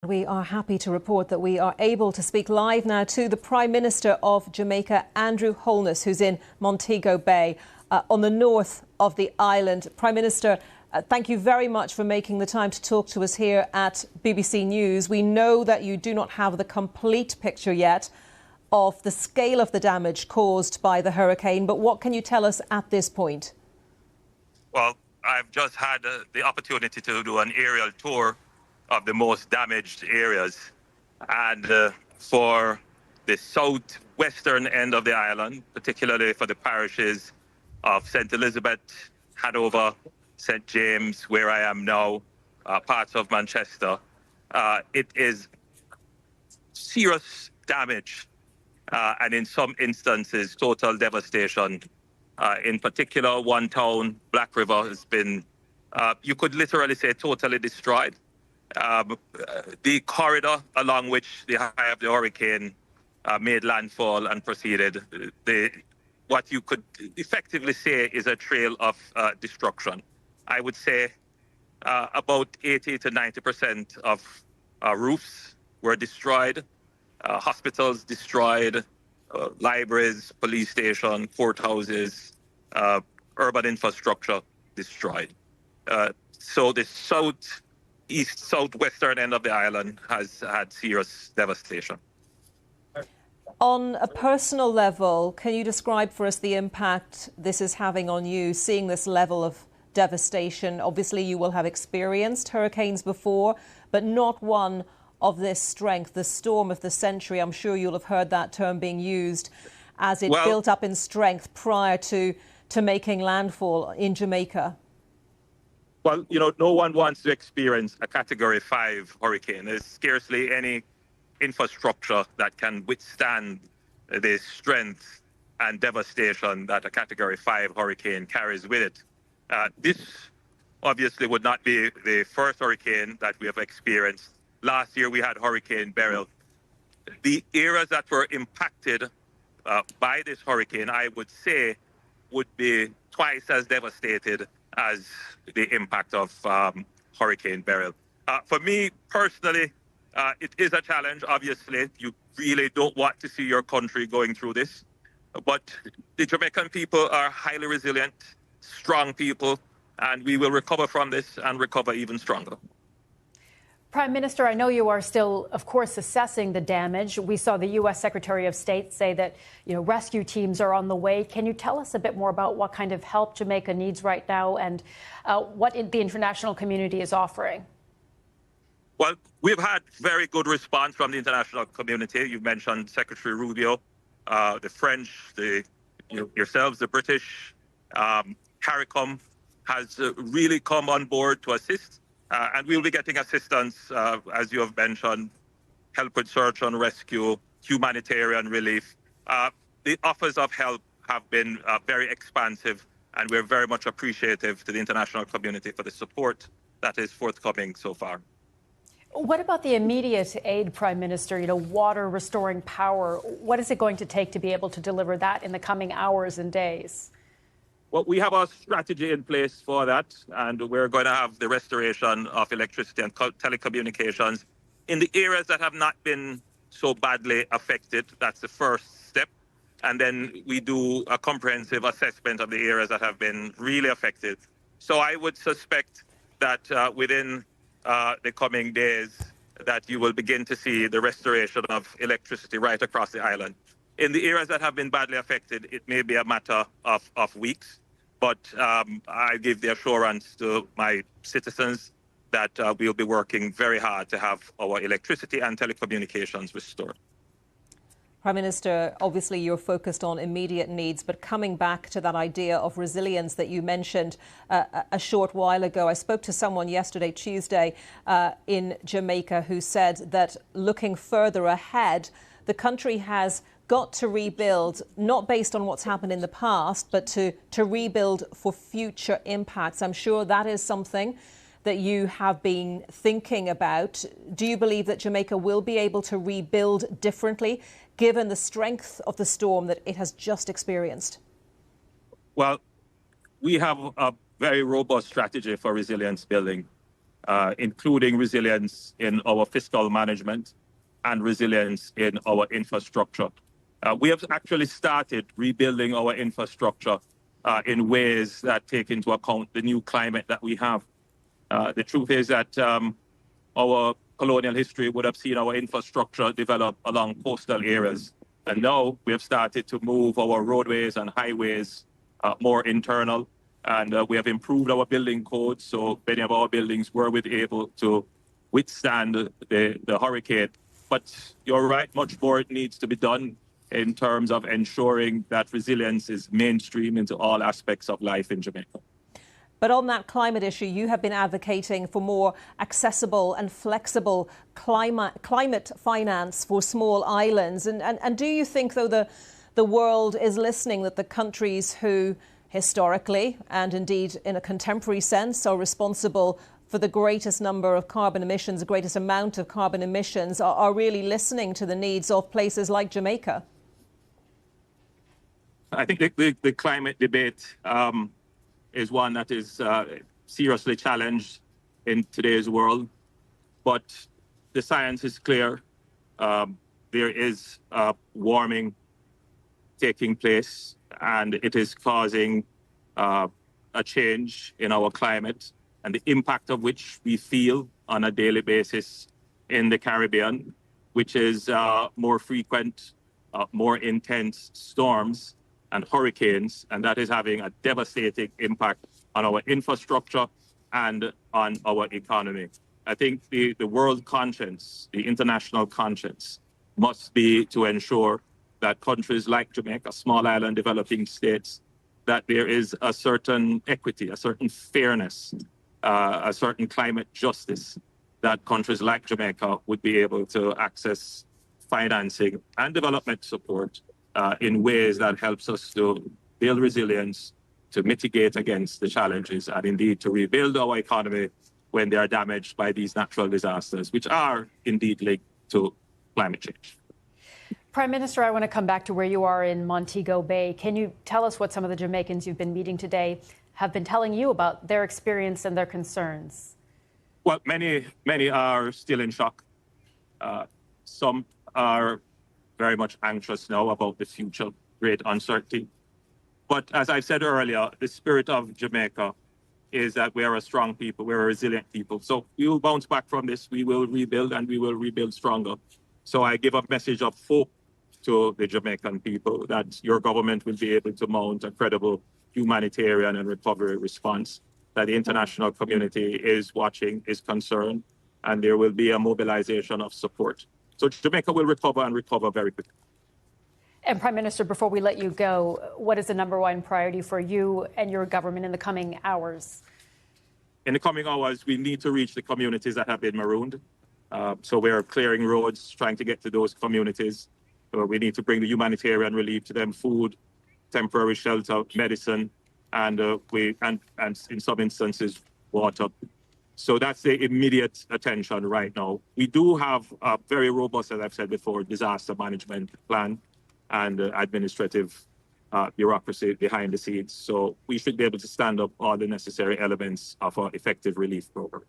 We are happy to report that we are able to speak live now to the Prime Minister of Jamaica, Andrew Holness, who's in Montego Bay on the north of the island. Prime Minister, thank you very much for making the time to talk to us here at BBC News. We know that you do not have the complete picture yet of the scale of the damage caused by the hurricane, but what can you tell us at this point? Well, I've just had the opportunity to do an aerial tour of the most damaged areas. And for the southwestern end of the island, particularly for the parishes of St. Elizabeth, Hanover, St. James, where I am now, parts of Manchester, it is serious damage and in some instances, total devastation. In particular, one town, Black River, has been, you could literally say, totally destroyed. The corridor along which the eye of the hurricane made landfall and proceeded, what you could effectively say is a trail of destruction. I would say about 80 to 90% of roofs were destroyed, hospitals destroyed, libraries, police station, courthouses, urban infrastructure destroyed. So the southwestern end of the island has had serious devastation. On a personal level, can you describe for us the impact this is having on you, seeing this level of devastation? Obviously, you will have experienced hurricanes before, but not one of this strength, the storm of the century. I'm sure you'll have heard that term being used as it built up in strength prior to making landfall in Jamaica. Well, you know, no one wants to experience a Category 5 hurricane. There's scarcely any infrastructure that can withstand the strength and devastation that a Category 5 hurricane carries with it. This obviously would not be the first hurricane that we have experienced. Last year we had Hurricane Beryl. The areas that were impacted by this hurricane, I would say, would be twice as devastated as the impact of Hurricane Beryl. For me personally, it is a challenge. Obviously, you really don't want to see your country going through this. But the Jamaican people are highly resilient, strong people, and we will recover from this and recover even stronger. Prime Minister, I know you are still, of course, assessing the damage. We saw the U.S. Secretary of State say that, rescue teams are on the way. Can you tell us a bit more about what kind of help Jamaica needs right now and what the international community is offering? Well, we've had very good response from the international community. You mentioned Secretary Rubio, the French, yourselves, the British. CARICOM has really come on board to assist. And we'll be getting assistance, as you have mentioned, help with search and rescue, humanitarian relief. The offers of help have been very expansive, and we're very much appreciative to the international community for the support that is forthcoming so far. What about the immediate aid, Prime Minister? Water, restoring power. What is it going to take to be able to deliver that in the coming hours and days? Well, we have a strategy in place for that, and we're going to have the restoration of electricity and telecommunications in the areas that have not been so badly affected. That's the first step. And then we do a comprehensive assessment of the areas that have been really affected. So I would suspect that within the coming days that you will begin to see the restoration of electricity right across the island. In the areas that have been badly affected, it may be a matter of weeks, but I give the assurance to my citizens that we'll be working very hard to have our electricity and telecommunications restored. Prime Minister, obviously you're focused on immediate needs, but coming back to that idea of resilience that you mentioned a short while ago, I spoke to someone yesterday, Tuesday, in Jamaica, who said that looking further ahead, the country has got to rebuild, not based on what's happened in the past, but to rebuild for future impacts. I'm sure that is something that you have been thinking about. Do you believe that Jamaica will be able to rebuild differently, given the strength of the storm that it has just experienced? Well, we have a very robust strategy for resilience building. including resilience in our fiscal management and resilience in our infrastructure. We have actually started rebuilding our infrastructure in ways that take into account the new climate that we have. The truth is that our colonial history would have seen our infrastructure develop along coastal areas. And now we have started to move our roadways and highways more internal. And we have improved our building codes. So many of our buildings were able to withstand the hurricane. But you're right, much more needs to be done in terms of ensuring that resilience is mainstream into all aspects of life in Jamaica. But on that climate issue, you have been advocating for more accessible and flexible climate finance for small islands. And do you think, though, the world is listening, that the countries who historically and indeed in a contemporary sense are responsible for the greatest number of carbon emissions, the greatest amount of carbon emissions, are really listening to the needs of places like Jamaica? I think the climate debate is one that is seriously challenged in today's world. But the science is clear. There is warming taking place, and it is causing a change in our climate, and the impact of which we feel on a daily basis in the Caribbean, which is more frequent, more intense storms and hurricanes, and that is having a devastating impact on our infrastructure and on our economy. I think the world conscience, the international conscience, must be to ensure that countries like Jamaica, small island developing states, that there is a certain equity, a certain fairness, a certain climate justice, that countries like Jamaica would be able to access financing and development support in ways that helps us to build resilience, to mitigate against the challenges, and indeed to rebuild our economy when they are damaged by these natural disasters, which are indeed linked to climate change. Prime Minister, I want to come back to where you are in Montego Bay. Can you tell us what some of the Jamaicans you've been meeting today have been telling you about their experience and their concerns? Well, many are still in shock. Some are very much anxious now about the future, great uncertainty. But as I said earlier, the spirit of Jamaica is that we are a strong people, we're a resilient people. So we will bounce back from this, we will rebuild, and we will rebuild stronger. So I give a message of hope to the Jamaican people that your government will be able to mount a credible humanitarian and recovery response, that the international community is watching, is concerned, and there will be a mobilization of support. So Jamaica will recover and recover very quickly. And Prime Minister, before we let you go, what is the #1 priority for you and your government in the coming hours? In the coming hours, we need to reach the communities that have been marooned. So we're clearing roads, trying to get to those communities. We need to bring the humanitarian relief to them, food, temporary shelter, medicine, and in some instances, water. So that's the immediate attention right now. We do have a very robust, as I've said before, disaster management plan and administrative bureaucracy behind the scenes. So we should be able to stand up all the necessary elements of our effective relief program.